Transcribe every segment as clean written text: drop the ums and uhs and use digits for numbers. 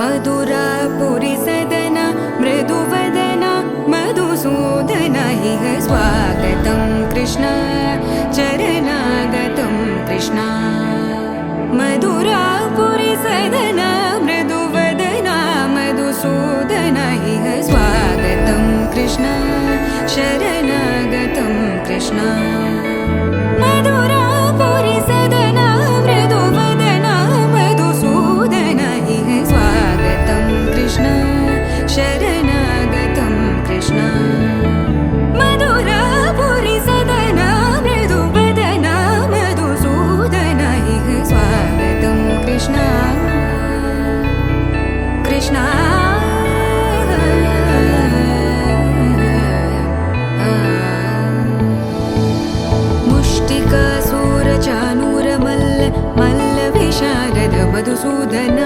मधुरापुरी सदन मृदुवदन मधुसूदन इह स्वागतं कृष्ण चरणागतं कृष्ण मधुरापुरी सदन मृदुवदन मधुसूदन इह स्वागतं कृष्ण शरणागतं कृष्ण मधुरापुरी सदन मृदुवदन मधुसूदन इह स्वागतं कृष्ण शरणागतं कृष्ण मधुरापुरी सदन मृदुवदन मधुसूदन इह स्वागतं कृष्ण कृष्ण मधुसूदन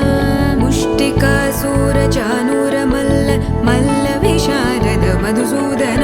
मुष्टिकासूरचानूर मल्ल विशारद मधुसूदन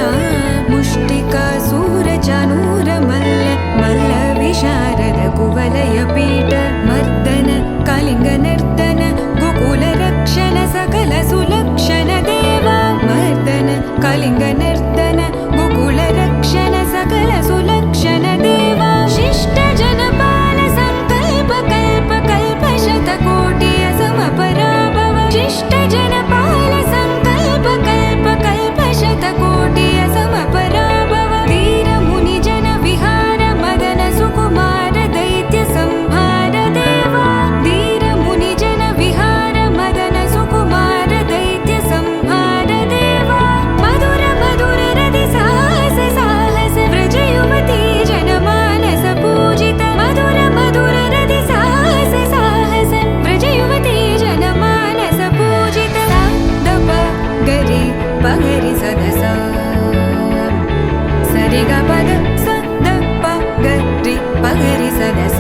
मुष्टिकासूरचानूर मल्ल विशारद कुवलय पीठ मर्दन कलिंग नर्तन गोकुल रक्षण सकल सुलक्षण देवा मर्दन कलिंग नर्तन गोकुल रक्षण सकल सुलक्षण देवा शिष्ट जनपाल संकल्प कल्प कल्प शतकोटि असमपराभव शिष्ट जनपाल संकल्प कल्प कल्प शतकोटि असमपराभव वीर मुनि जन विहार मदन सुकुमार दैत्य संहार देवा वीर मुनि जन विहार मदन सुकुमार दैत्य संहार देवा मधुर मधुर रति साहस साहस व्रज युवती जनमानस पूजित मधुर मधुर रति साहस साहस व्रज युवती जनमानस पूजित दप गरि पगरि सदस सरि ग पद स द प गरि पगरि सदस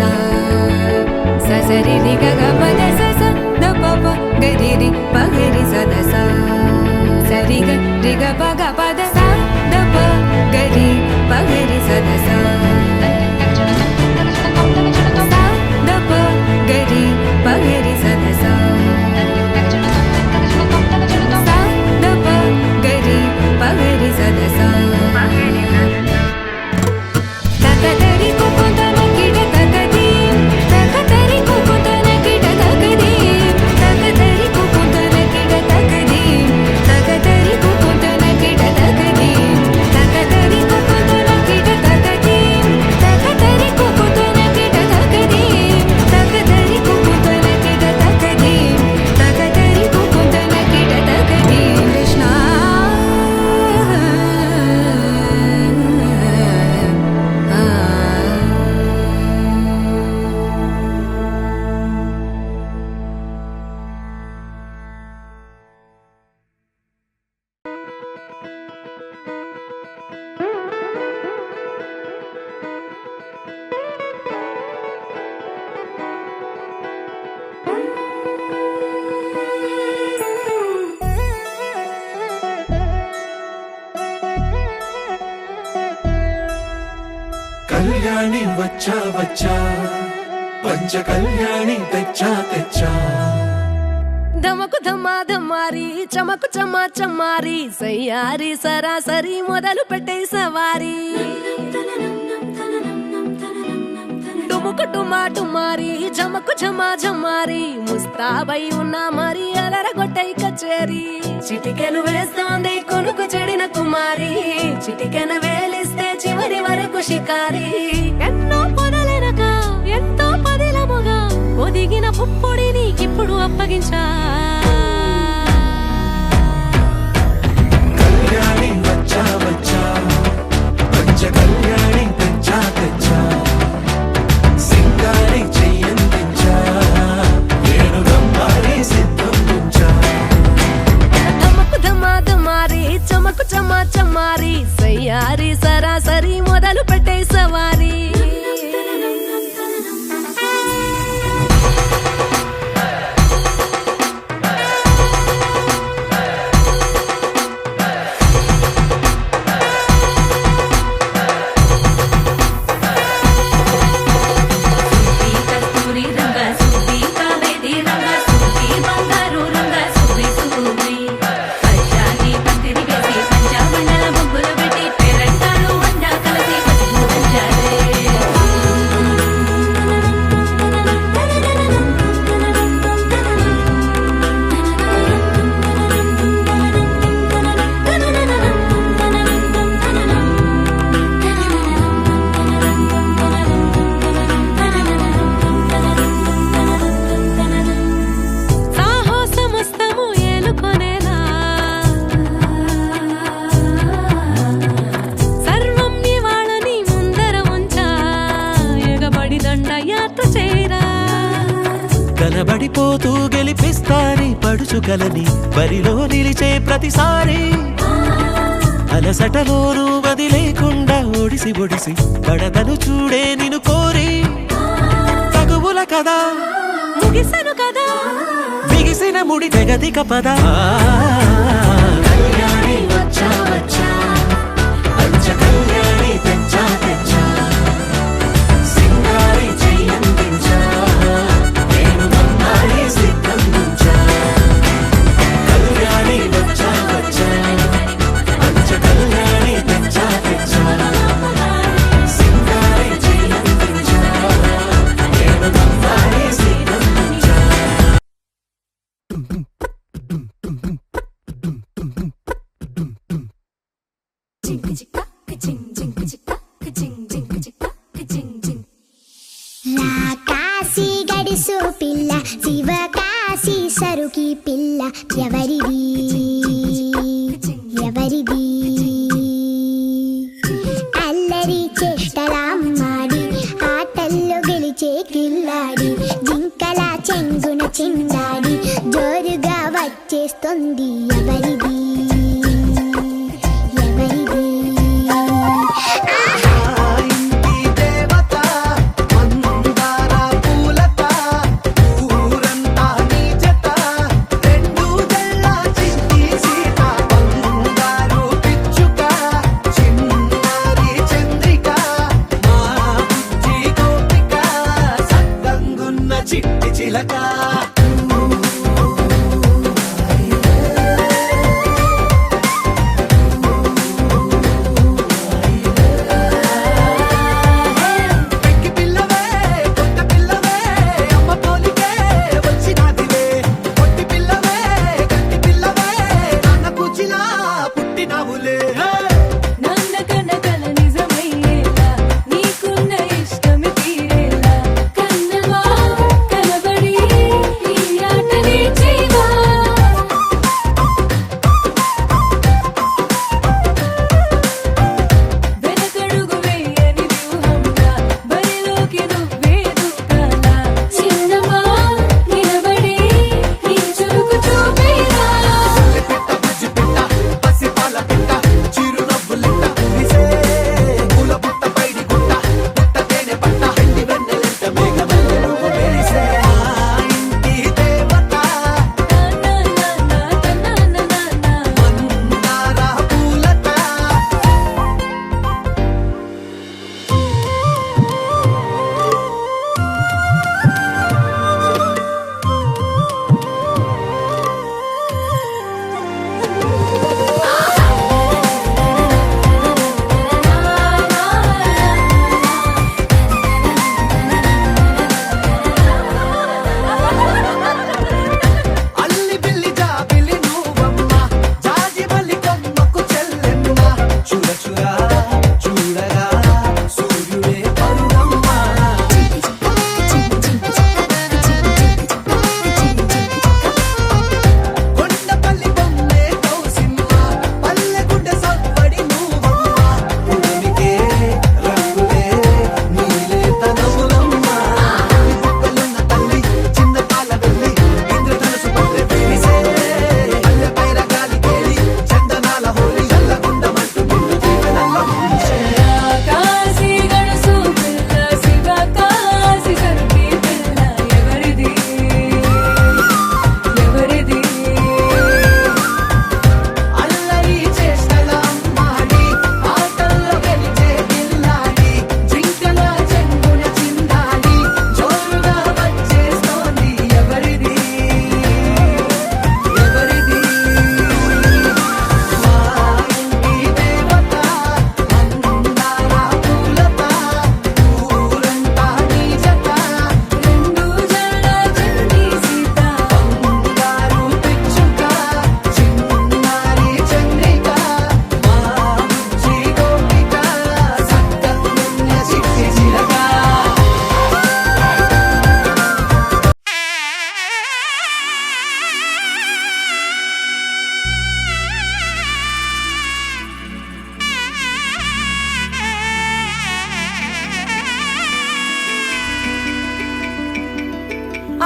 स सरि रि ग ग पद स स द प प गरि रि पगरि सदस सरि ग रि ग प ग पद स द प गरि पगरि सदस द प गरि पगरि सदस द प गरि पगरि सदस तकतरि कुकुतन किड तकदी तकतरि कुकुतन किड तकदी तकतरि कुकुतन किड तकदी तकतरि कुकुतन किड तकदी तकतरि कुकुतन किड तकदी तकतरि कुकुतन किड तकदी तकतरि कुकुतन किड तकदी तकतरि कुकुतन किड तकदी कृष्ण కళ్యాణి వచ్చా వచ్చా పంచ కళ్యాణి తెచ్చా తెచ్చా ధమకు ధమా ధమారి చమకు చమా చమారి సయ్యారి సరాసరి మొదలు పెట్టే సవారి డుముకు డుమా డుమారి జమకు ఝమా ఝమారి ముస్తాబై ఉన్నా మరి అలరగొట్టై కచేరి చిటికెలు వేస్తోంది కొనుకు చెడిన కుమారి చిటికెన వేలిస్తే చివరి వరకు షికారి ఎన్నో పొదలెనక ఎంతో పదిలముగా ఒదిగిన పుప్పొడి నీకిప్పుడు అప్పగించా కళ్యాణి వచ్చా వచ్చా పంచ కళ్యాణి తెచ్చా తెచ్చా సింగారి చెయ్యందించా ఏడు గమ్మారి సిద్ధందించా ధమకు ధమా ధమారి చమకు చమా చమారి సయ్యారి సరాసరి మొదలు పెట్టే సవారి తీరా కనబడిపోతూ గెలిపిస్తాని పడుచు కలని బరిలో నిలిచే ప్రతిసారి అలసటలోనూ వదిలేకుండా ఒడిసి ఒడిసి కడతను చూడే నిన్ను కోరి తగువుల కదా ముగిసను కదా బిగిసిన ముడి తెగదిక పద కళ్యాణి వచ్చా వచ్చా పంచ కళ్యాణి తెచ్చా తెచ్చా సింగారి చెయ్యందించా నేను నమ్మాలి సిద్ధందించా కళ్యాణి వచ్చా వచ్చా పంచ కళ్యాణి తెచ్చా తెచ్చా సింగారి చెయ్యందించా నేను నమ్మాలి సిద్ధందించా కాశీ గడిసు పిల్ల శివ కాశీ సరుకి పిల్ల ఎవరిది ఎవరిది అల్లరి చేష్టలామ్మాడి ఆటల్లో గెలిచే కిల్లాడి జింకల చెంగున చిందాడి జోరుగా వచ్చేస్తుంది ఎవరిది ఎవరిది ఇంటి దేవత మందార పూలత ఊరంతా నీ జత రెండు జల్ల చిట్టి సీత బంగారు పిచ్చుక చిన్నారి చంద్రిక మా బుజ్జి గోపిక సక్కంగున్న చిట్టి చిలక పెక్కి పిల్లవే కొత్త పిల్లవే అమ్మ పోలికే వచ్చినాదివే కొట్టి పిల్లవే గట్టి పిల్లవే నాన్న కూచిలా పుట్టినావులే నాన్న కల నిజమయ్యేలా నీకున్న ఇష్టమి తీరేలా కన్నవా కనబడి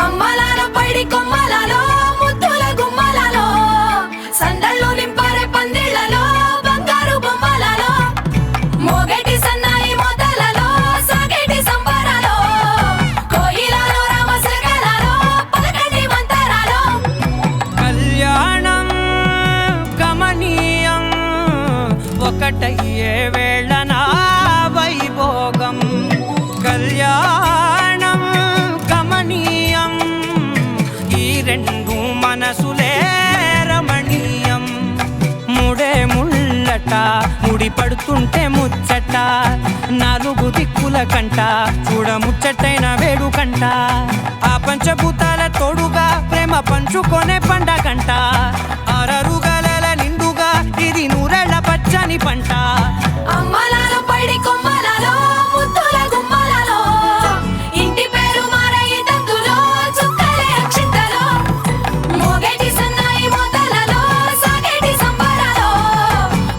అమ్మలాల పైడి కొమ్మలలో ముద్దుల గుమ్మలలో సందళ్ళు నింపరే పందిళ్లలో బంగారు బొమ్మలలో మోగేటి సన్నాయి మొదలలో సాగేటి సంబరాలో కోయిలలో రామశకలలో పలకండి మంతరాలో కళ్యాణం గమనీయం ఒకటయ్యే వేళ నా వైభోగం కళ్యాణం గమనీయం ఈ రెండు మనసులే రమణీయం ముడే ముళ్ళట ముడి పడుతుంటే ముచ్చట నాలుగు దిక్కుల కంట చూడ ముచ్చటైన వేడుకంట ఆ పంచభూతాల తోడుగా ప్రేమ పంచుకొనే పండగంట ఆరరుగల నిండుగా ఇది నూరెళ్ళ పచ్చని పంట అమ్మలాల పైడి కొమ్మలలో ముద్దుల గుమ్మలలో ఇంటి పేరు మారయి తందులో చుక్కలే అక్షింతలో మోగేటి సన్నాయి మొదలలో సాగేటి సంబరాలో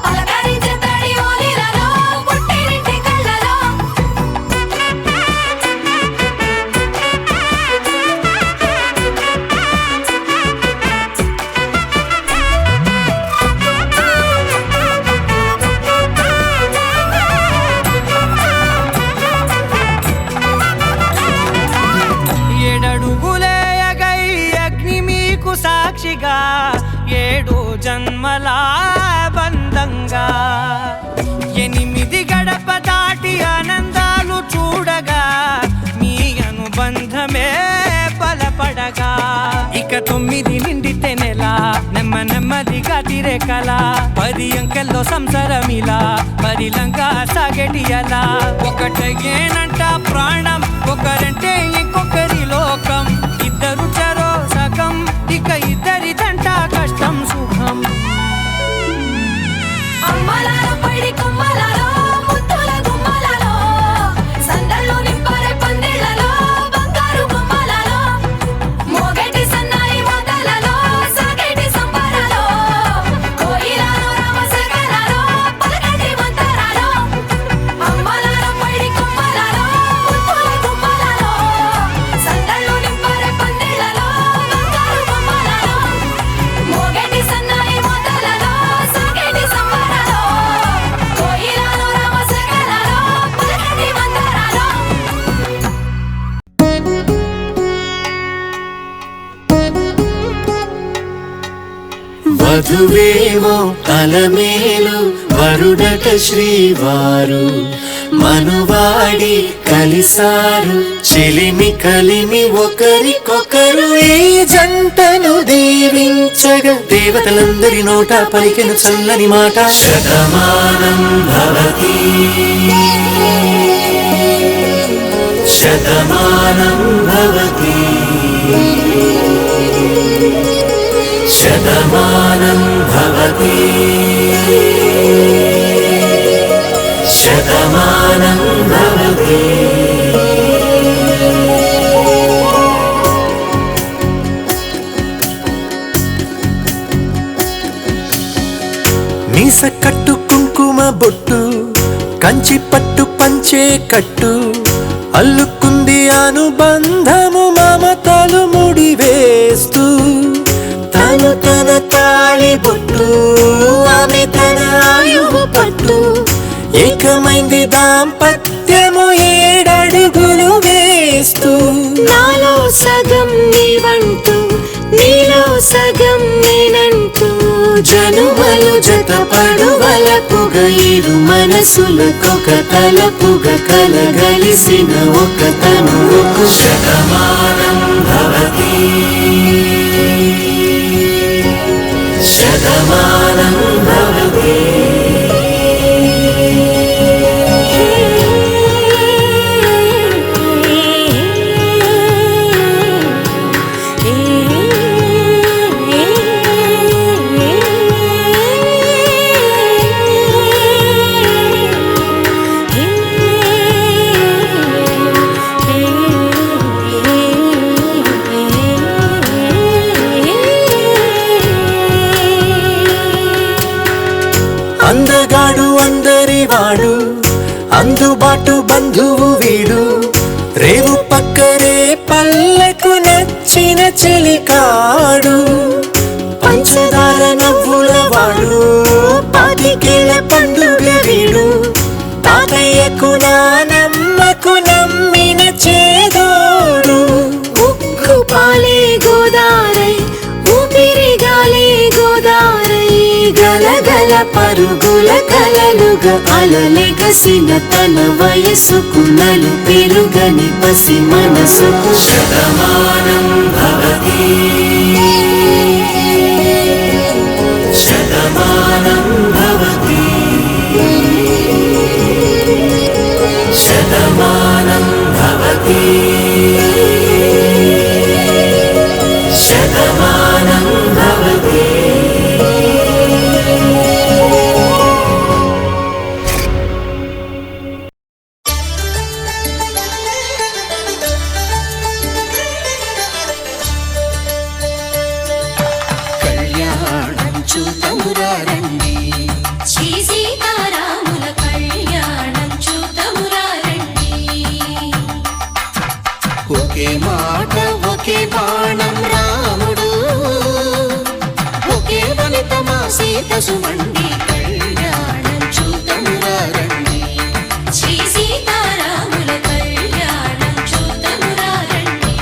పలకరించే తడి ఓలిలలో పుట్టినింటి కళ్ళలో ఏడడుగులే ఎగై అగ్ని మీకు సాక్షిగా ఏడు జన్మల బంధంగా ఎనిమిది గడప దాటి ఆనందాలు చూడగా మీ అనుబంధమే బలపడగా ఇక 9 నిండితే నెల నెమ్మదిగా తిరే కల 10 అంకెల్లో సంసారమిలా పరిలంగా సాగేటి అలా ఒకటేనంట ప్రాణం ఒకరంటే ఇంకొకరి లోకం ఇద్దరు చరో సగం ఇక ఇద్దరిదంట కష్టం సుఖం అమ్మలాల పైడి కొమ్మలలో ముద్దుల గుమ్మలలో సందళ్ళు నింపరే పందిళ్లలో బంగారు బొమ్మలలో మోగేటి సన్నాయి మొదలలో సాగేటి సంబరాలో కోయిలలో రామశకలలో పలకండి మంతరాలో అమ్మలాల పైడి కొమ్మలలో ముద్దుల గుమ్మలలో సందళ్ళు నింపరే పందిళ్లలో బంగారు బొమ్మలలో మోగేటి సన్నాయి మొదలలో సాగేటి సంబరాలో కోయిలలో రామశకలలో పలకండి మంతరాలో వధువేమో అలమేలు వరుడట శ్రీవారు మనువాడి కలిసారు చెలిమి కలిమి ఒకరికొకరు ఈ జంటను దీవించగా దేవతలందరి నోట పలికెను చల్లని మాట శతమానం భవతి శతమానం భవతి శతమానం భవతి శతమానం భవతి మీస కట్టు కుంకుమ బొట్టు కంచి పట్టు పంచే కట్టు అల్లుకుంది అనుబంధము మమతలు ముడివేస్తూ తను తన తాళి బొట్టు ఆమె తన ఆయువు పట్టు ఏకమైంది దాంపత్యము 7 అడుగులు వేస్తూ నాలో సగం నీవంటూ నీలో సగం నేనంటూ జనుమలు జతపడువలపుగ ఇరు మనసులకొక తలపుగ కలగలిసిన ఒక తనువుకు శతమానం భవతి శతమానం భవతి అందగాడు అందరివాడు అందుబాటు బంధువు వీడు రేవు పక్కరే పల్లె నీకు నచ్చిన చెలికాడు పంచదార నవ్వుల వాడు పాతికేల పండుగ వీడు తాతయ్యకు నానమ్మకు నమ్మిన చేదోడు ఉక్కు పాలే గోదారై ఊపిరి గాలే గోదారై గలగల పరుగుల కలలుగా అలలెగసిన తన వయసుకు నలు పెరుగని పసి మనసుకు శతమానం భవతి శతమానం భవతి శతమానం భవతి శతమానం భవతి. కళ్యాణం చూతమురారండి శ్రీ సీతారాముల కళ్యాణం చూతమురారండి ఒకే మాట ఒకే బాణం రాముడు ఒకే వనిత మా సీత సుమండి కళ్యాణం చూతమురారండి శ్రీ సీతారాముల కళ్యాణం చూతమురారండి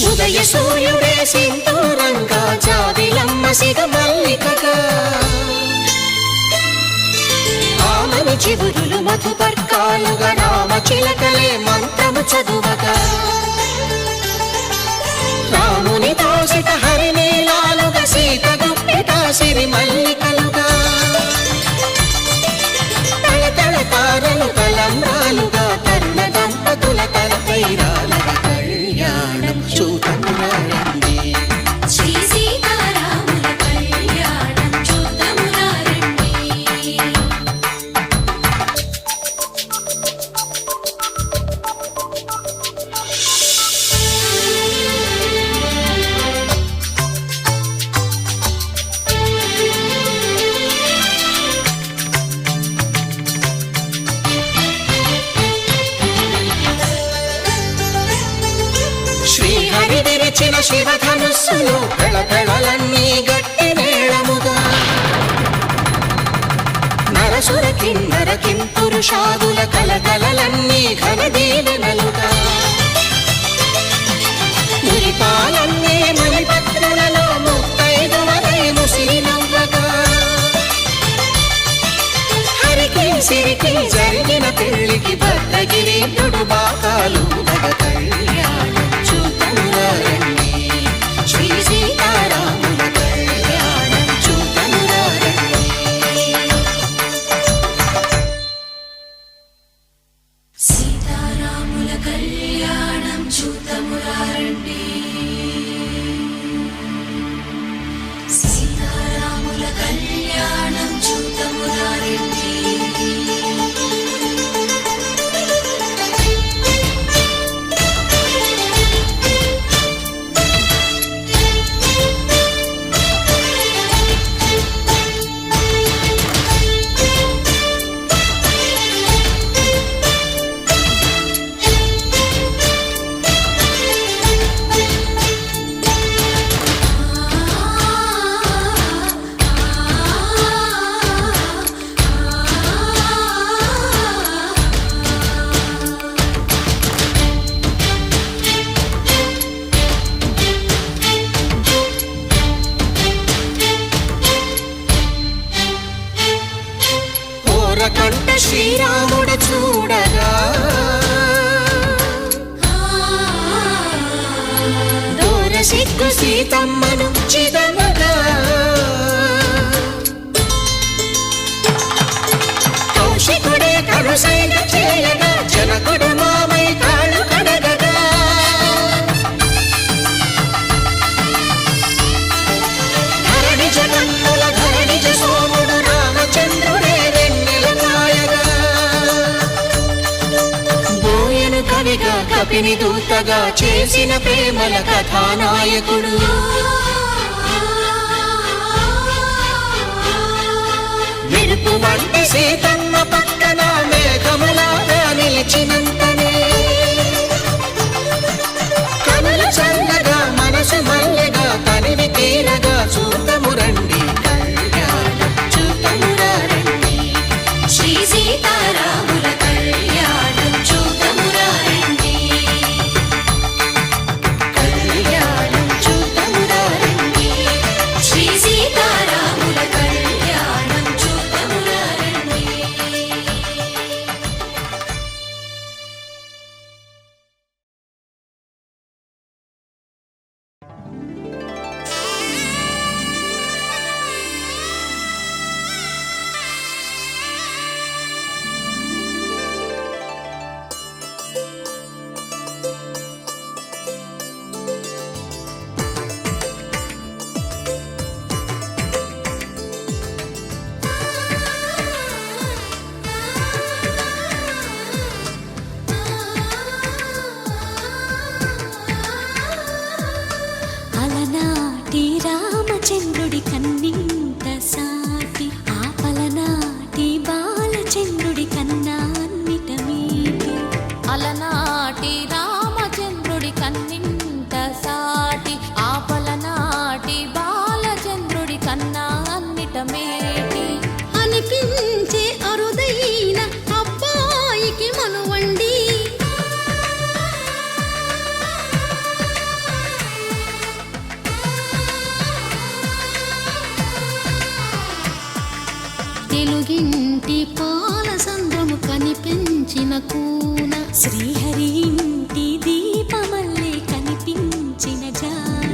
ఉదయ సూర్యుడే సింధూరంగా జాబిలమ్మ సిగ మల్లికగా ఆమని చిగురులు మధుపర్కాలుగా రామ చిలకలే మంత్రము చదువగా రాముని దోసిట హరినీలాలుగా సీత గుప్పిట సిరి మల్లికలుగా తళతళ తారలు తలంబ్రాలుగా తరుణ దంపతుల తలపైరాలుగా కళ్యాణం చూతమురారండి శ్రీ సీతారాముల కళ్యాణం చూతమురారండి శ్రీహరి విరిచిన శివధనుస్సులు పెళపెళలన్నీ గట్టి మేళముగా నరసుర కిన్నర కింపురుషాదుల కలకలలన్నీ ఘన దీవెనలుగా మురిపాలన్నీ మణిపత్రులలో ముత్తైదువలై ముసిరి నవ్వగా హరికి సిరికి జరిగిన పెళ్లికి భద్రగిరీంద్రుడు బాకాలు కళ్యాణం చూతమురారండి శ్రీ సీతారాముల కళ్యాణం చూతమురారండి సీతారాముల కళ్యాణం చూతమురారండి సీతారాముల కళ్యాణం చూతమురారండి కంట శ్రీరాముడు చూడగా దూర సిగ్గు సీతమ్మను చిదమగా కౌశికుడే కరుసైన చేయగా జనకుడు మామై కాళ్ళు కడగగా ధరణి జగన్నుల ధరణిజ సోముడు రామచంద్రుడే వెన్నెల కాయగా బోయను కవిగా కపిని దూతగా చేసిన ప్రేమల కథానాయకుడు మెరుపు వంటి సీతమ్మ పక్కన మేఘములాగా నిలిచినంతనే కనులు చల్లగా మనసు మల్లెగా తనివి తీరగా చూతము రండి కళ్యాణం చూతమురా రండి శ్రీ సీతారాముల కళ్యాణం చూతమురా రండి కళ్యాణం చూతమురా రండి శ్రీ సీతారాముల కళ్యాణం చూతమురా రండి అలనాటి రామచంద్రుడి కన్నింత సాటి ఆపలనాటి బాలచంద్రుడి కన్నా అన్నిట మీటి అలనాటి రామచంద్రుడి కన్నింత సాటి ఆపలనాటి బాలచంద్రుడి కన్నా అన్నిట మేటి అనిపించే అరుదైన అబ్బాయికి మనువండి తెలుగింటి పాల సంద్రము కనిపించిన కూన శ్రీహరి ఇంటి దీపమల్లే కనిపించిన జాడ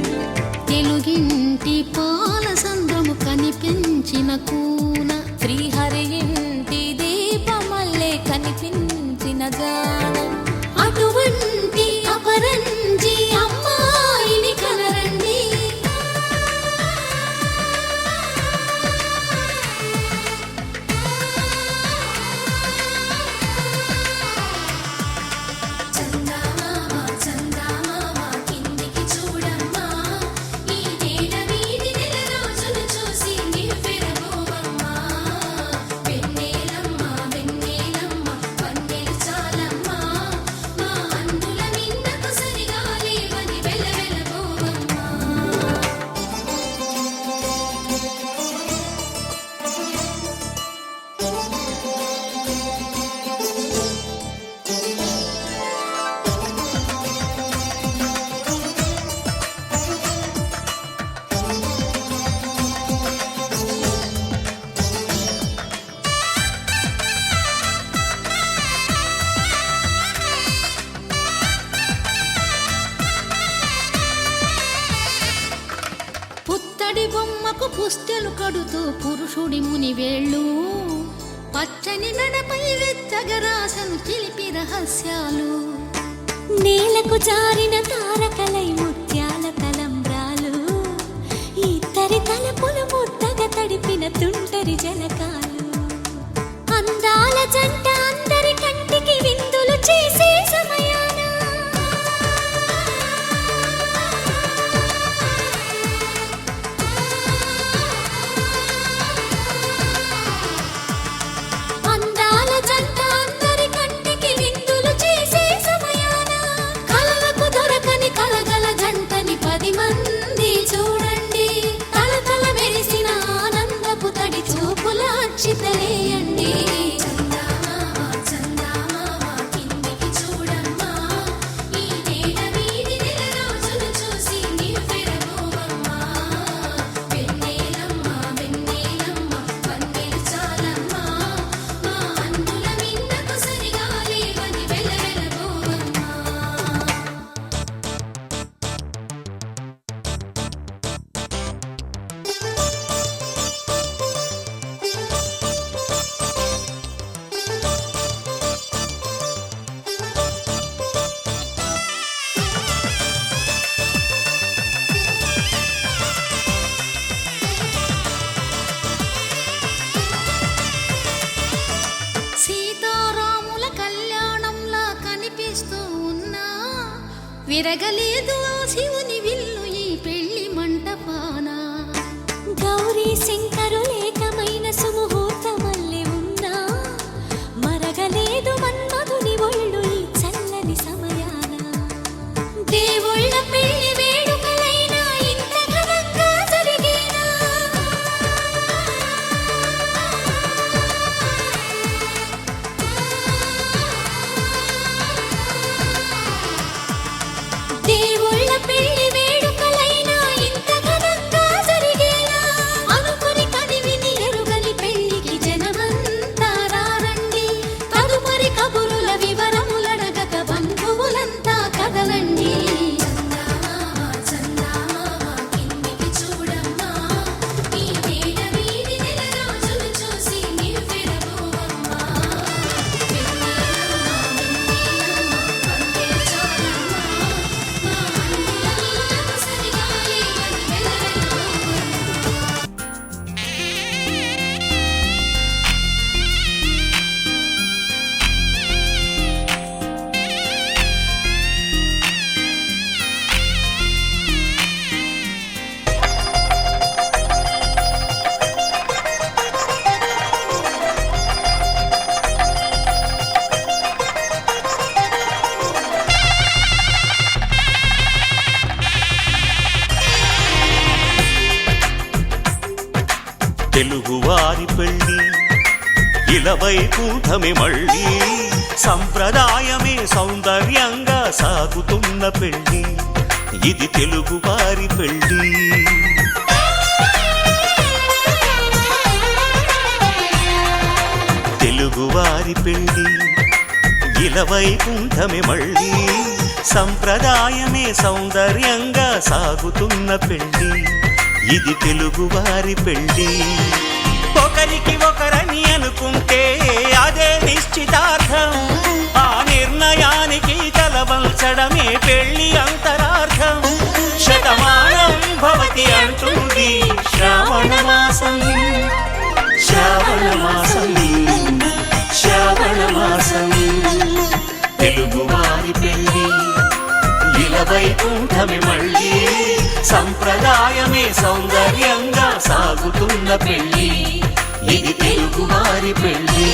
తెలుగింటి పాల సంద్రము కనిపించిన కూన శ్రీహరి ఇంటి దీపమల్లే కనిపించిన జాడ అటువంటి అపరంజి అమ్మాయిని కనరండి చందమామ చందమామ కిందికి చూడమ్మా ఈ నేల వీధి నెల రోజులు చూసి నివ్వెరబోవమ్మా వెన్నెలమ్మ వెన్నెలమ్మ వన్నెలు చాలమ్మా మా అందుల మిన్నకు సరిగా లేవని వెలవెలబోవమ్మా పుత్తడి బొమ్మకు పుస్తెలు కడుతూ పురుషుడి ముని వేళ్ళు పచ్చని మెడపై వెచ్చగరాసను చిలిపి రహస్యాలు నేలకు జారిన తారకలై ముత్యాల తలంబ్రాలు ఇద్దరి తలపులు ముద్దగా తడిపిన తుంటరి జలకాలు అందాల జంట అందరి కంటికి విందులు చేసే సమయాన అందాల జంట అందరి కంటికి విందులు చేసే సమయాన కలలకు దొరకని విరగలేదు ఆ శివుని విల్లు ఈ పెళ్లి మంటపాన. గౌరీ శంకరులేకమైన సుముహూర్తమల్లె ఉన్నా మరగలేదు మన్మధుని ఒళ్ళు ఈ చల్లని సమయాన. దేవుళ్ళ పెళ్లి వేడుకలైనా ఇంత ఘనంగా జరిగేనా? దేవుళ్ళ పెళ్లి వేడుకలైనా ఇంత ఘనంగా జరిగేనా? అనుకుని కనివిని ఎరుగని పెళ్లికి జనమంతా రారండి. తదుపరి కబురుల వివరములడగక బంధువులంతా కదలండి. చందమామ చందమామ కిందికి చూడమ్మా, ఈ వేళ వీడి నెల రోజులు చూసి నివ్వెరపోవమ్మా. వెన్నెలమ్మ వందే చాలమ్మా, మా అన్నుల నీడకు సరిగా లేవని వెలవెలబోవమ్మా. తెలుగువారి పెళ్ళి ఇలవైకుంఠమే మళ్ళీ సంప్రదాయమే సౌందర్యంగా సాగుతున్న పెళ్ళి ఇది తెలుగువారి పెళ్ళి. తెలుగువారి పెళ్ళి ఇలవైకుంఠమే మళ్ళీ సంప్రదాయమే సౌందర్యంగా సాగుతున్న పెళ్ళి ఇది తెలుగువారి పెళ్ళి. ఒకరికి ఒకరని అనుకుంటే అదే నిశ్చితార్థం, ఆ నిర్ణయానికి తలవంచడమే పెళ్ళి అంతరార్థం. శతమానం భవతి అంటుంది శ్రావణ మాసం, శ్రావణ మాసం, శ్రావణ మాసం. తెలుగువారి పెళ్ళి ఇలవైకుంఠమే మళ్ళీ సంప్రదాయమే సౌందర్యంగా సాగుతున్న పెళ్ళి ఇది తెలుగువారి పెళ్ళి.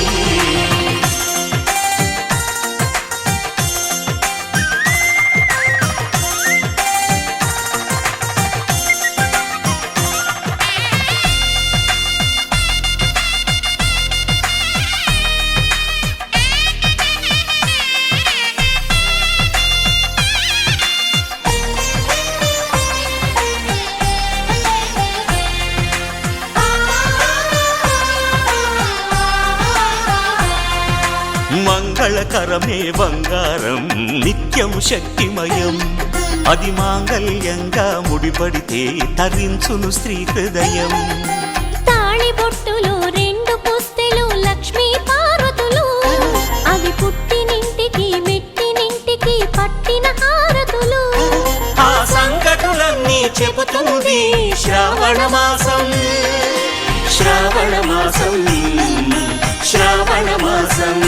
మంగళకరమే బంగారం నిత్యం శక్తిమయం, అది మాంగళ్యంగా ముడిపడితే తరించును స్త్రీ హృదయం. తాళి బొట్టులో రెండు పుస్తెలు లక్ష్మీ పార్వతులు, అవి పుట్టినింటికి మెట్టినింటికి పట్టిన హారతులు. ఆ సంగతులన్నీ చెబుతుంది శ్రావణ మాసం, శ్రావణ మాసం, శ్రావణ మాసం.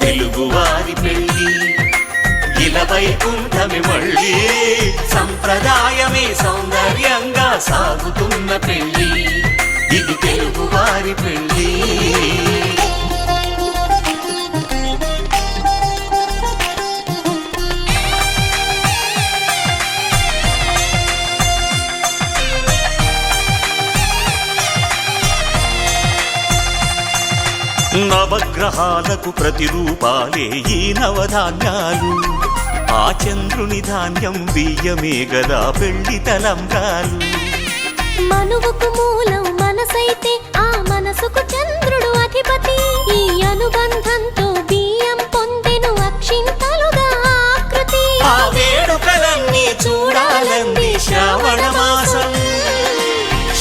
తెలుగువారి పెళ్ళి ఇలవైకుంఠమే మళ్ళీ సంప్రదాయమే సౌందర్యంగా సాగుతున్న పెళ్ళి ఇది తెలుగువారి పెళ్ళి. నవగ్రహాలకు ప్రతిరూపాలే ఈ నవధాన్యాలు, ఆ చంద్రుని ధాన్యం బియ్యమే గదా పెళ్లి తలంబ్రాలు. మనువుకు మూలం మనసైతే ఆ మనసుకు చంద్రుడు అధిపతి, ఈ అనుబంధంతో బియ్యం పొందెను అక్షింతలుగా ఆకృతి. ఆ వేడుకలన్నీ చూడాలంది శ్రావణ మాసం,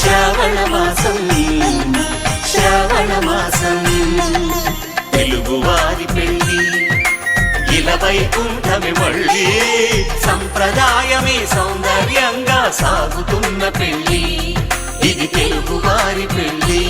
శ్రావణ మాసం, శ్రావణ మాసం. తెలుగువారి పెళ్ళి ఇలవైకుంఠమే మళ్ళీ సంప్రదాయమే సౌందర్యంగా సాగుతున్న పెళ్ళి ఇది తెలుగువారి పెళ్ళి.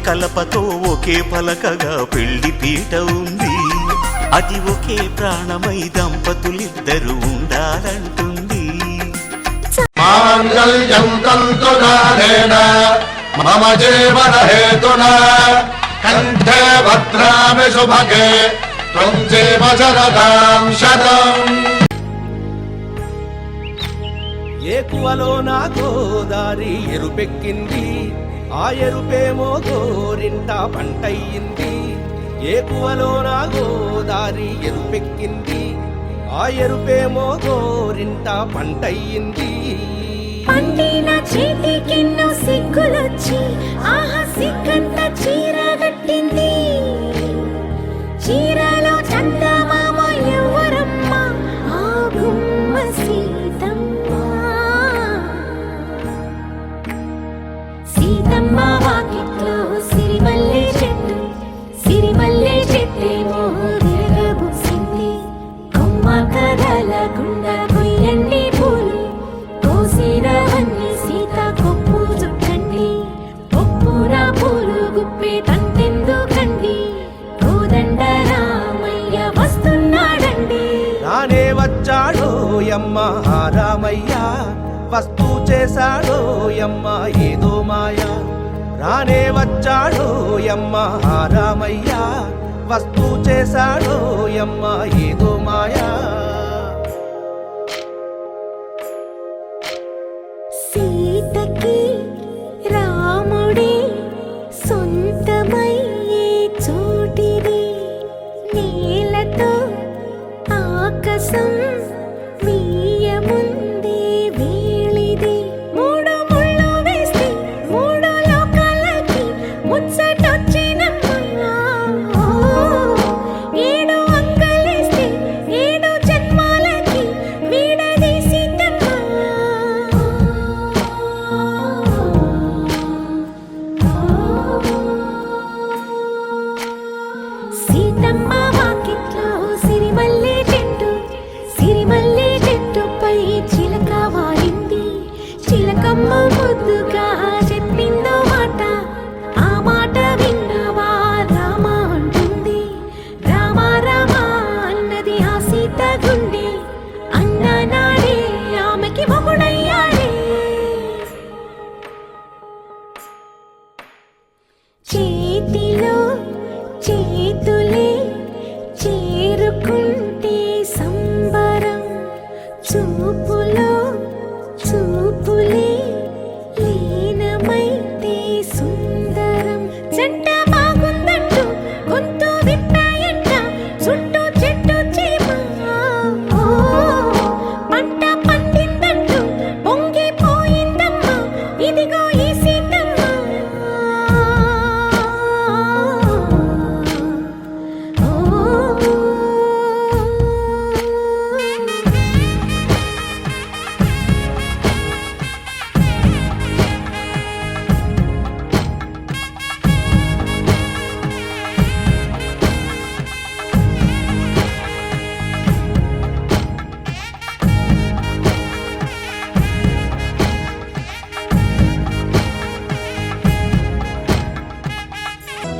కలపతో ఒకే పలకగా పెళ్లి పీట ఉంది. అది ఒకే ప్రాణమై దంపతులిద్దరూ ఉండాలంటుంది. మాంగళ్యం తంతునానేన మమ జీవన హేతునా కంఠే భద్రామి శుభగే త్వం జీవ శరదాం శతం. ఏకువలో నా గోదారి ఎరుపెక్కింది, ఆ ఎరుపేమో గోరింట పంటయ్యింది. ఏకువలో నా గోదారి ఎరుపెక్కింది, ఆ ఎరుపేమో గోరింట పంటయ్యింది. పండిన చేతికెన్నో సిగ్గులొచ్చి ఆహా సిగ్గంత చీర కట్టింది. చీరలో చందమామ ఎవరమ్మ, ఆ గుమ్మ సీతమ్మ. సీతమ్మ వాకిట్లో సిరిమల్లె చెట్టు, సిరిమల్లె చెట్టేమో విరగబూసింది. కొమ్మ కదలకుండా కొయ్యండి పూలు, కోసినవన్నీ సీత కొప్పు చుట్టండి. ఒప్పున పూలు గుప్పే తంతెందుకండి, కోదండ రామయ్య వస్తున్నాడండి. రానే వచ్చాడో యమ్మ ఆ రామయ్య, వస్తూ చేశాడో యమ్మ ఏదో మాయ. రానే వచ్చాడో యమ్మ ఆ రామయ్య, వస్తూ చేశాడో యమ్మ ఏదో మాయా. సీతకి రాముడే సొంతమయ్యే చోటిది, నేలతో ఆకాశం వీయముందే వేళిది. మూడు ముళ్ళు వేస్తే మూడు లోకాలకి ముచ్చటొచ్చినమ్మా. ఏడు అంగలేస్తే ఏడు జన్మాలకి వీడదీసిద్దమ్మా. సీతమ్మ వాకిట్లో సిరిమల్లె చెట్టు, సిరిమల్లె చెట్టుపై చిలక వాలింది. చిలకమ్మ ముద్దుగా చెప్పిందో మాట, ఆ మాట విన్నవా రామ అంటుంది. రామ రామ అన్నది ఆ సీత గుండె, అన్న నాడే ఆమెకి మొగుడయ్యాడే. చేతిలో చేతులే చేరుకుంటే సంబరం, చూపులో చూపులే లీనమైతే సుందరం. జంట బాగుందంటూ గొంతు విప్పాయంట చుట్టూ చెట్టు చీమ. పంట పండిందంటూ పొంగిపోయిందమ్మా, ఇదిగో ఈ సీతమ్మ.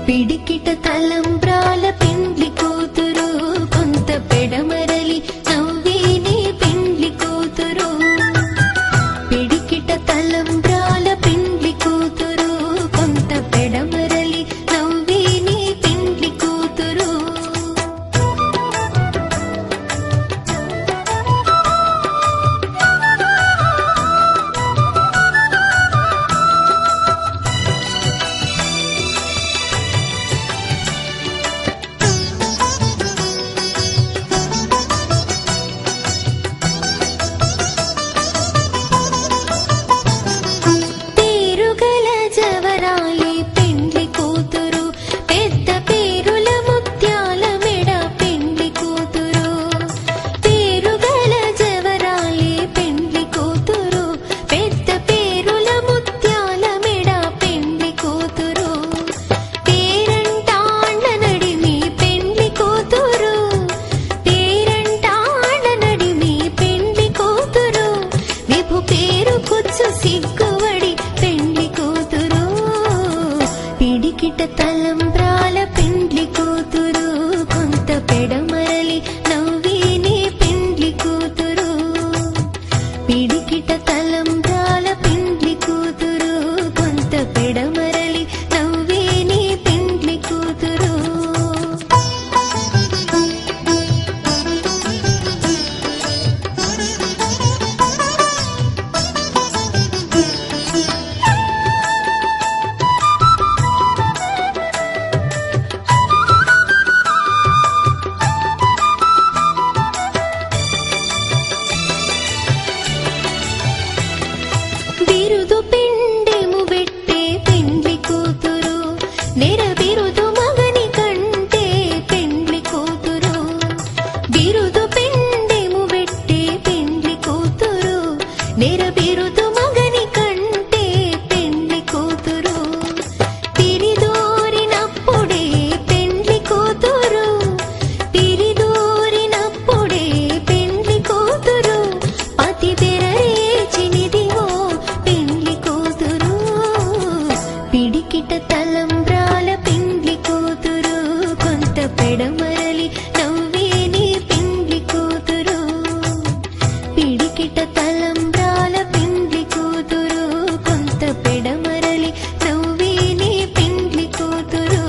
పిడికిట తలంబ్రాల పెండ్లి కూతురు, కొంత పెడమరలి నవ్వేనే పెండ్లి కూతురు. పిడికిట తలంబ్రాల పెండ్లి కూతురు, కొంత పెడమరలి నవ్వేనే పెండ్లి కూతురు. పిడికిట తలంబ్రాల పెండ్లి కూతురు కొంత పెడమరలి నవ్వే నీ పెండ్లి కూతురు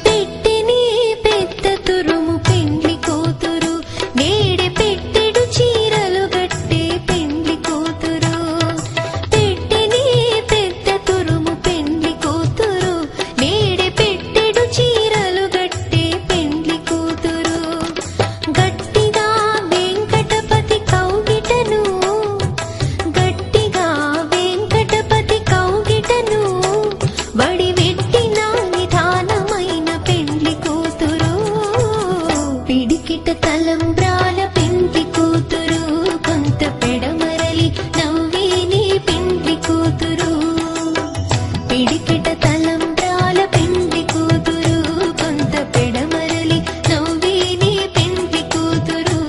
పెట్టిని పెద్ద తురుము పెండ్లి కూతురు నేడే పెట్టెడు చీరలు గట్టే పెండ్లి కూతురు పెట్టిని పెద్ద తురుము పెండ్లి కూతురు నేడే పెట్టెడు చీరలు గట్టే పెండ్లి కూతురు గట్టిగా వెంకటపతి కౌగిటను గట్టిగా వెంకటపతి కౌగిటను వడివెట్టిన నిధానమైన పెండ్లి కూతురు పిడికిట తలంబ్రాల పెండ్లి కూతురు కొంత పెడమరలి నవ్వే నీ పెండ్లి కూతురు పిడికిట తలంబ్రాల పెండ్లి కూతురు కొంత పెడమరలి నవ్వే నీ పెండ్లి కూతురు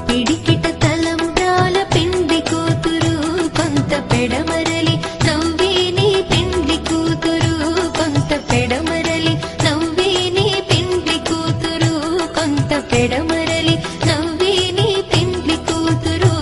పిడికిట తలంబ్రాల పెండ్లి కూతురు కొంత పెడమరలి నవ్వే నీ పెండ్లి కూతురు కొంత పెడమరలి నవ్వే నీ పెండ్లి కూతురు కొంత పెడమరలి నవ్వే నీ పెండ్లి కూతురు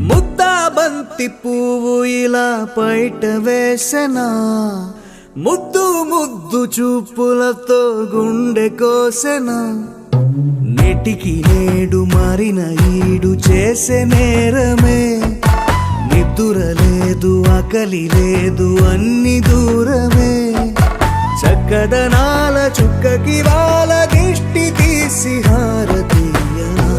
ముద్దా బంతి పువ్వు ఇలా బయట వేసెనా ముద్దు ముద్దు చూపులతో గుండె కోసెనా నెటికి నేడు మారిన ఈడు చేసే నేరమే నిద్ర లేదు ఆకలి లేదు అన్ని దూరమే చక్కదనాల చుక్కకి వాళ్ళ దిష్టి తీసి హారతీయనా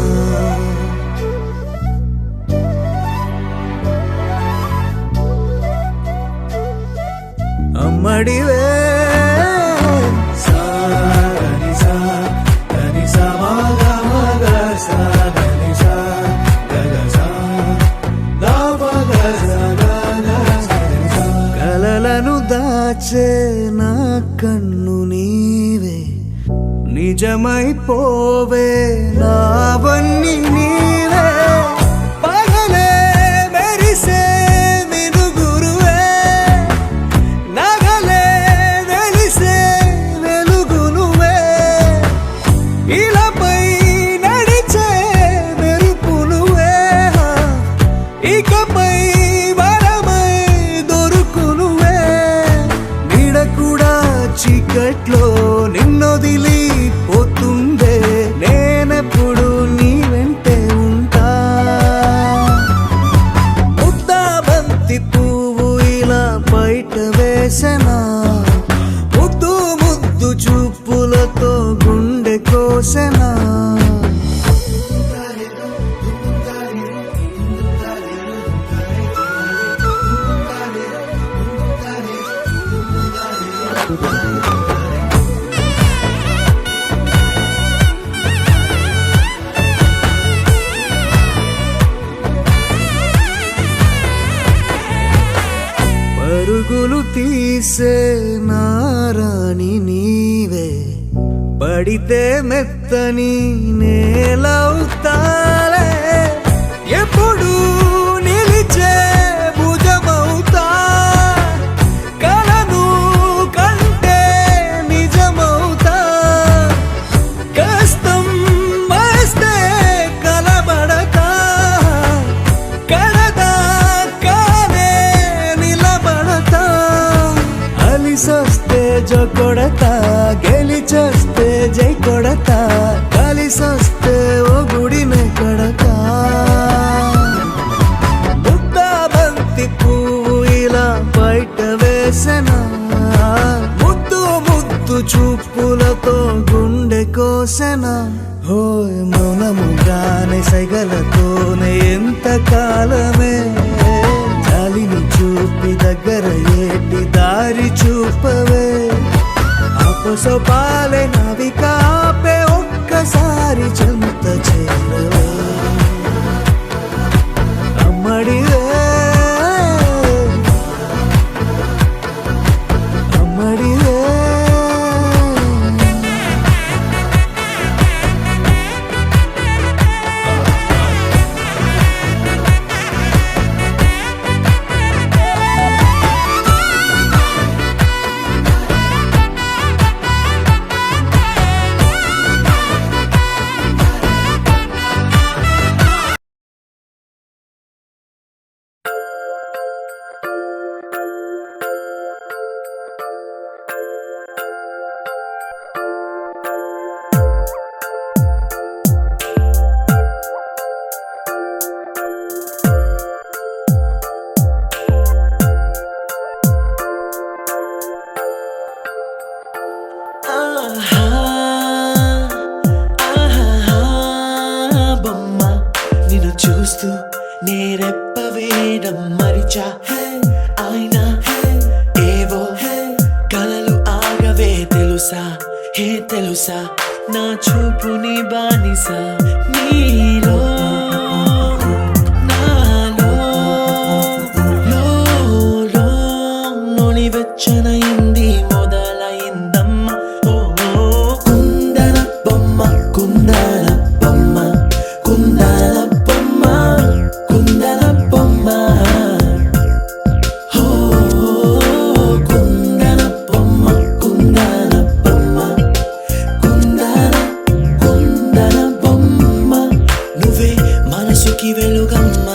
అమ్మడివే కలలను దాచే నా కన్ను నీవే నిజమైపోవే నావన్నీ నీవే పగలే మెరిసే మినుగురువే నగలే వెలిసే వెలుగు నువ్వే ఇలాపై నడిచే మెరుపు నువ్వే ఇకపై వరమై దొరుకు నువ్వే నీడ కూడా చీకట్లో నిన్నొదిలి పోతుందే నేనెప్పుడు నీ వెంటే ఉంటా ముద్దా బంతి పువ్వు ఇలా బయట వేసెనా ముద్దు ముద్దు చూపులతో గుండె కోసెనా పరుగులు తీసే నారాణి నీవే పడితే మెత్తని నేలవుతాలే ఎప్పుడు నిలిచే భుజమవుతా కలను కంటే నిజమవుతా కష్టం వస్తే కలబడతా కడదాకానే నిలబడతా అలిసొస్తే జో కొడతా గెలిచొస్తే జై కొడతా కలిసొస్తే ఓ గుడినే కొడతా ముద్దా బంతి పువ్వు ఇలా బయట వేసెనా ముద్దు ముద్దు చూపులతో గుండె కోసెనా హోయ్ మౌనముగానే సైగలతోనే ఎంత కాలమే జాలిని చూపి దగ్గర ఏటి దారి చూపవే అపసపాలే నవికాపే ఒక్కసారి చెంత చేరవే అమ్మడివే అమ్మడివే బొమ్మ నిన్ను చూస్తూ నేరెప్ప వేయడం మరిచా అయినా ఏవో కలలు ఆగవే తెలుసా హే తెలుసా నా చూపుని బానిసా నీలో నాలో లో నొలివెచ్చనైంది మొదలైందమ్మ ఓ కుందన బొమ్మ కుందన బొమ్మ కుందన బొమ్మ కుందన బొమ్మ ఓ కుందన బొమ్మ కుందన బొమ్మ కుందన బొమ్మ నువ్వే మనసుకి వెలుగమ్మ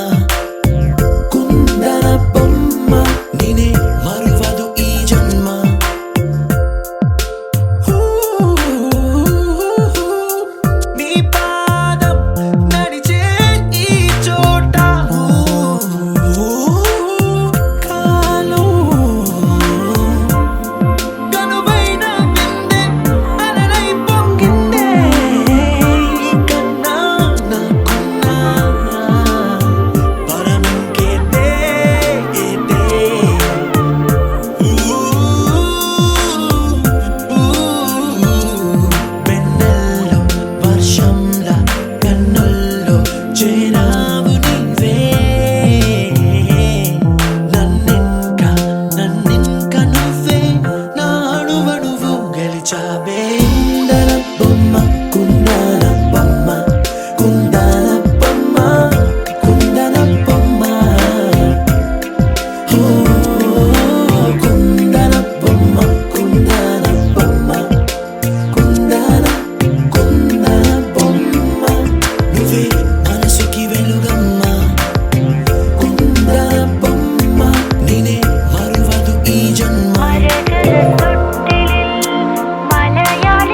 కుందన బొమ్మ నేనే మరువదు ఈ జన్మ నీ పాదం నడిచే ఈ చోట కాలం కనువైన విందే అలలై పొంగిందే కన్నా నాకున్నా పరమంకేతే వెన్నెల్లో వర్షంలా కన్నుల్లో చేరావు నీవే నన్నింక నువ్వే నా అణువణువు గెలిచావే కుందన బొమ్మ కుందన బొమ్మ కుందన బొమ్మ కుందన బొమ్మ ఓ కుందన బొమ్మ కుందన బొమ్మ కుందన బొమ్మ నువ్వే మనసుకి వెలుగమ్మ కుందన బొమ్మ నేనే మరువదు ఈ జన్మ മലയാള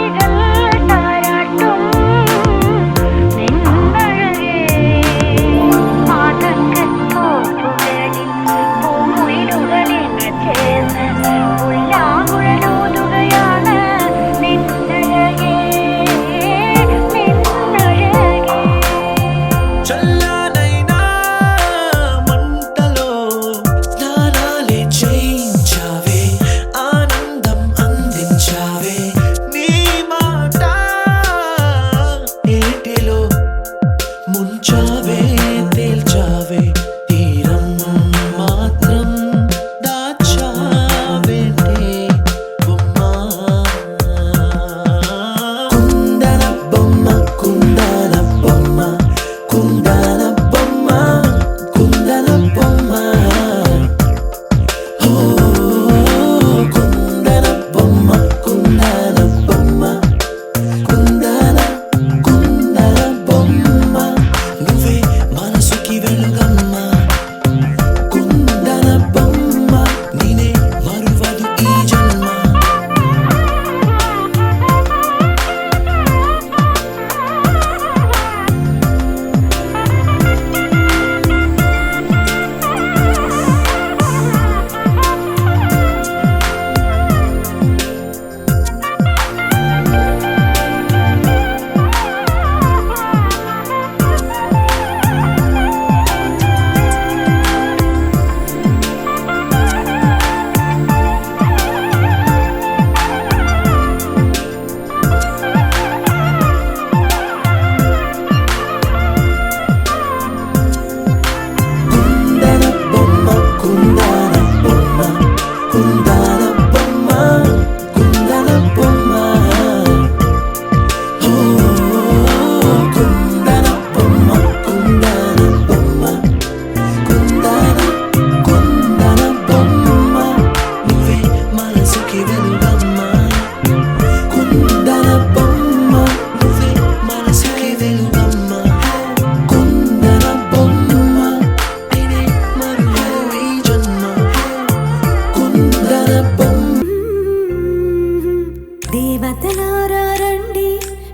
దేవతలారా రండి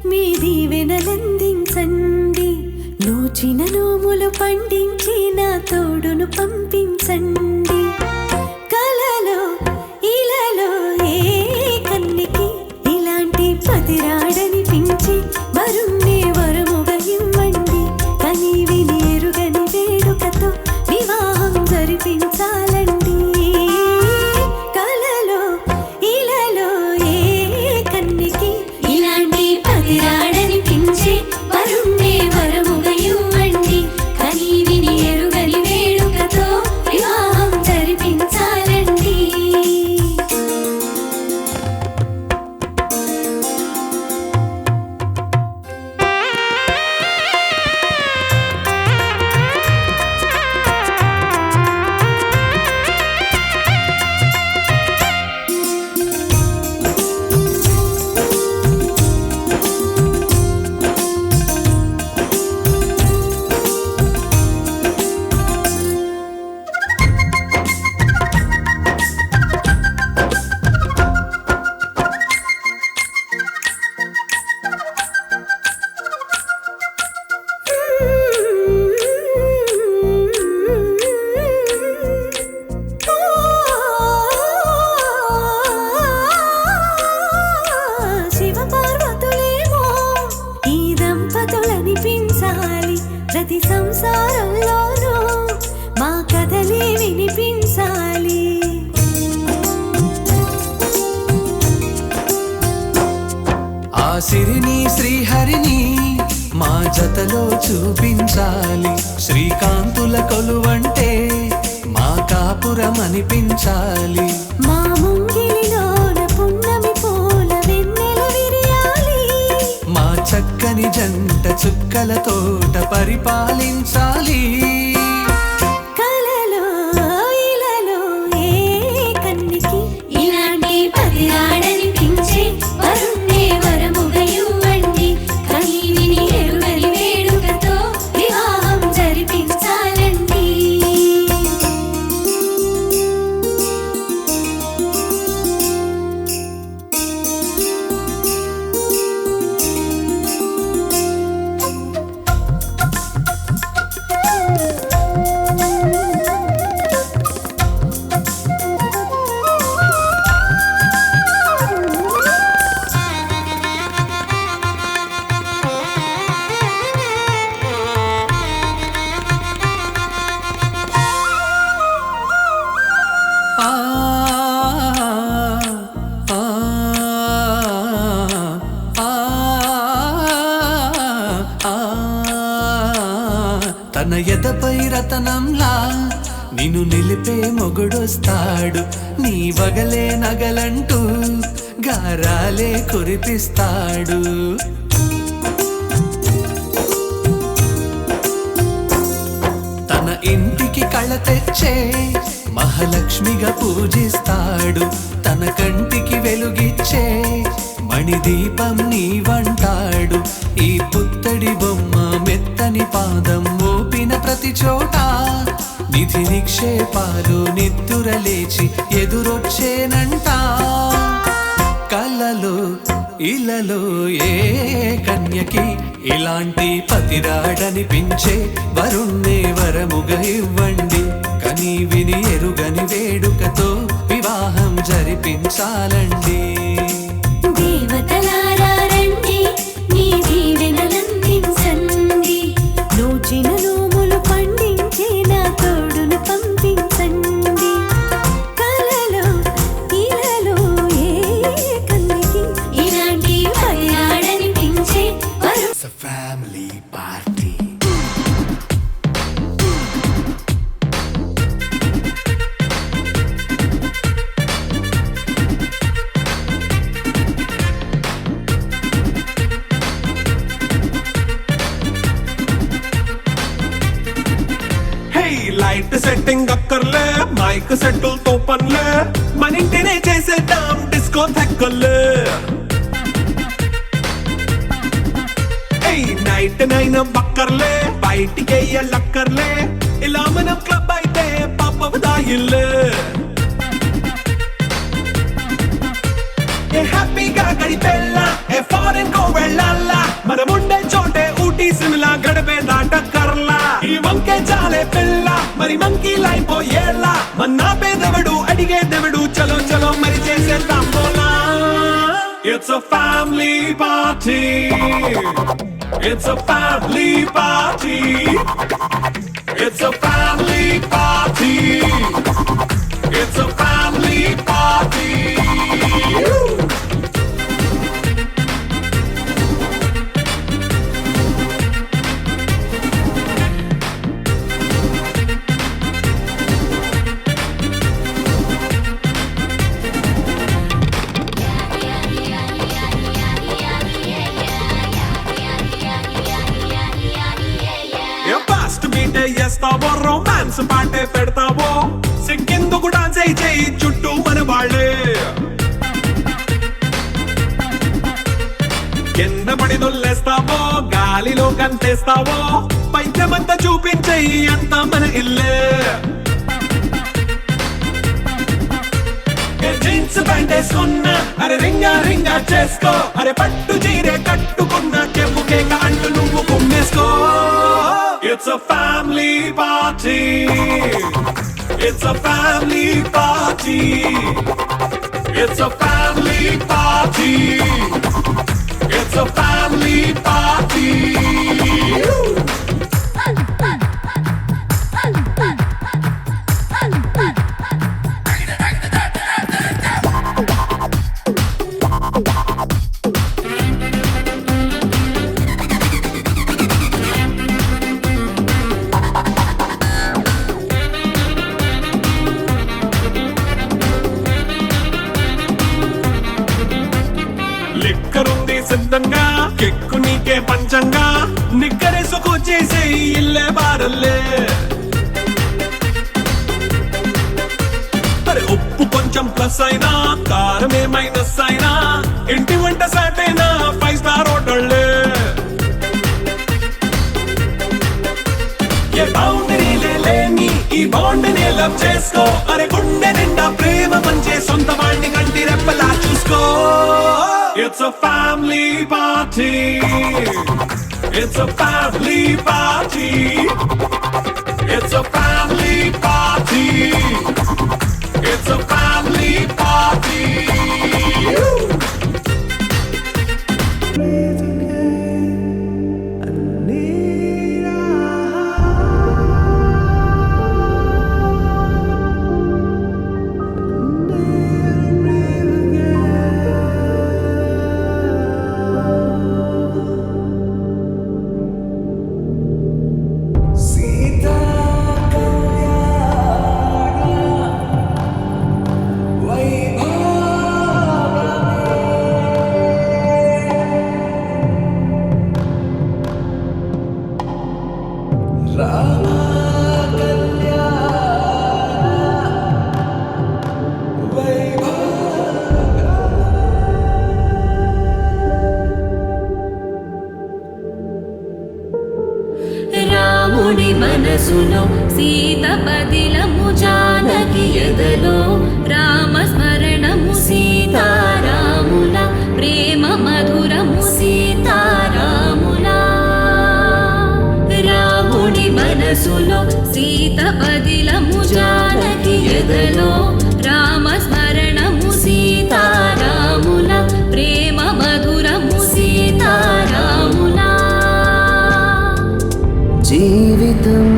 మీ దీవెనలందించండి నూచిన నోములు పండించి నా తోడును పంపించండి కలలో ఇలలో ఏ కన్నికి ఇలాంటి పతిరాడనిపించి వరుణ్ణే వరముగా ఇవ్వండి కని విని ఎరుగని వేడుకతో వివాహం జరిపించాలండి కలలో ఇలలో ఏ కన్నికి ఇలాంటి పతిరాడనిపించి వరుణ్ణే వరముగా ఇవ్వండి కని విని ఎరుగని వేడుకతో వివాహం జరిపించాలండి శివపార్వతులేమో ఈ దంపతులనిపించాలి ప్రతి సంసారంలోనూ మా కథలే వినిపించాలి ఆ సిరిని శ్రీహరిని మా జతలో చూపించాలి శ్రీకాంతుల కొలువంటే మా కాపురం అనిపించాలి మా ముంగిలిలోన పున్నమి పూల వెన్నెల విరియాలి మా చక్కని జంట చుక్కల తోట పరిపాలించాలి కలలో ఇలలో ఏ కన్నికి ఇలాంటి పతిరాడనిపించే వరుణ్ణే వరముగా ఇవ్వండి కని విని ఎరుగని వేడుకతో వివాహం జరిపించాలండి ఆ ఆ ఆ తన ఎదపై రతనంలా నిన్ను నిలిపే మొగుడొస్తాడు నీ వగలే నగలంటూ గారాలే కురిపిస్తాడు తన ఇంటికి కళ తెచ్చే మహాలక్ష్మిగా పూజిస్తాడు తన కంటికి వెలుగిచ్చే మణిదీపం నీవంటాడు ఈ పుత్తడి బొమ్మ మెత్తని పాదం మోపిన ప్రతి చోట నిధి నిక్షేపాలు నిద్దురలేచి ఎదురొచ్చేనంట కలలో ఇలలో ఏ కన్యకి ఇలాంటి పతిరాడనిపించే వరుణ్ణే వరముగా ఇవ్వండి కని విని ఎరుగని వేడుకతో వివాహం జరిపించాలండి దేవతలారా రండి మీ దీవెనలందించండి నూచిన నోములు పండించి నా తోడును పంపించండి కలలో ఇలలో ఏ కన్నికి ఇలాంటి పతిరాడనిపించే ఫ్యామిలీ పార్టీ లైట్ సెట్టింగ్ అక్కర్లే మైక్ సెట్టులతో పనులే మన ఇంటినే చేసేద్దాం డిస్కో థెక్కర్లే నైట్ నైన్ బక్కర్లే బయటికి లక్కర్లే ఇలా మనం క్లబ్ అయితే పాప దాయిల్లే ఏ హ్యాపీగా గడిపెళ్ళా ఏ ఫారెన్ కో వెళ్ళాలా మనముండే చోటే ఊటీ సిమ్లా గడిపే దాటకర్లా ఈ వంకే చాలే పిల్ల మరి మంకీ లైన్ పోయేలా మన్నా పేదవడు అడిగేదెవడు చలో చలో మరి చేసేద్దాం పోలా It's a family party. It's a family party. It's a family party. It's a family party. Fast బీటే చేస్తావో రొమాన్స్ పాటే పెడతావో సిక్కిందుకు డాన్స్ అయి చేయి చుట్టూ మన వాళ్ళే కింద పడి దొల్లేస్తావో గాలిలో కంతేస్తావో పైద్యమంతా చూపించేయి అంతా మన ఇల్లే జీన్స్ ప్యాంట్ వేసుకున్నా అరే రింగా రింగా చేసుకో అరే పట్టు చీరే కట్టుకున్నా చెప్పు కేక అంటూ నువ్వు కుమ్మేసుకో It's a family party. It's a family party. It's a family party. It's a family party. లిక్కరుంది సిద్ధంగా కెక్కు నీకే పంచంగా నిక్కరేసుకు చేసే ఇల్లే బారల్లే అరే ఉప్పు కొంచెం ప్లస్ అయినా కారమే మైనస్ అయినా ఇంటి వంట సాటైనా 5 స్టార్ హోటళ్ళే ఏ బౌండరీలే లేని ఈ బాండ్ని లవ్ చేసుకో అరే గుండె నిండా ప్రేమ పంచే సొంత వాడిని కంటి రెప్పలా చూసుకో It's a family party. It's a family party. It's a family party. It's a family party. రాముడి మనసులో సీత పదిలము జానకి ఎదలో రామ స్మరణము సీతారాముల ప్రేమ మధురము సీతారాముల రాముడి మనసులో సీత పదిలము జానకి ఎదలో రామ స్మరణము సీతారాముల ప్రేమ మధురము సీతారాముల జీవితం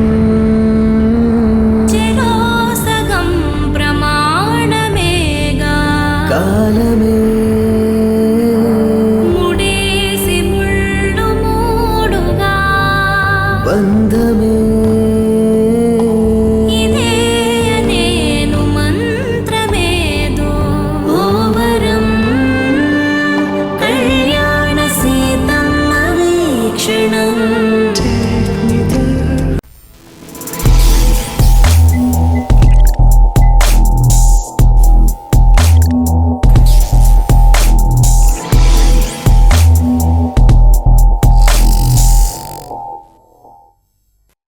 చెరోసగం ప్రమాణమేగా కాలమే ముడేసి ముళ్ళు మూడుగా బంధమే ఇదే నేను మంత్రమేదో ఓవరం కళ్యాణ సీతమ్మ వీక్షణం